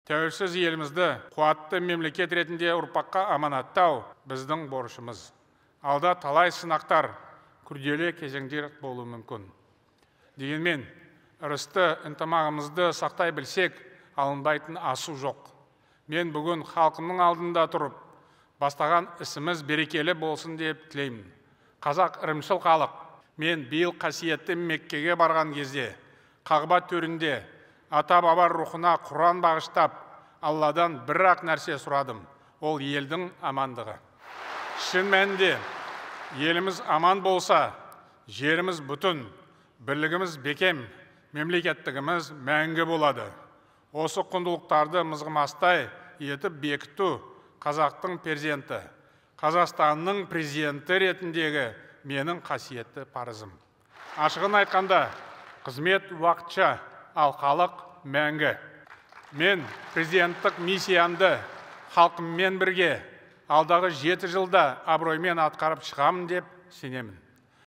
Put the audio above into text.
Тәуелсіз елімізді қуатты мемлекет ретінде ұрпаққа аманаттау біздің борышымыз. Алда талай сынақтар, күрделі кезеңдер болуы мүмкін. Дегенмен, ырысты ынтымағымызды сақтай білсек, алынбайтын асу жоқ. Мен бүгін халқымның алдында тұрып, бастаған ісіміз берекелі болсын деп тілеймін. Қазақ ірімшіл халық. Мен биыл қасиетті Меккеге барған кезде, Қағба төрінде ата-баба рухына Құран бағыштап, Алладан бір-ақ нәрсе сұрадым. Ол елдің амандығы. Шын мәнінде, еліміз аман болса, жеріміз бүтін, бірлігіміз бекем, мемлекеттігіміз мәңгі болады. Осы құндылықтарды мызғымастай етіп бекіту қазақтың перзенті, Қазақстанның президенті ретіндегі менің қасиетті парызым. Ашығын айтқанда, қызмет уақытша, ал халық мәңгі. Мен президенттік миссиямды халқыммен бірге алдағы 7 жылда абыроймен атқарып шығамын деп сенемін.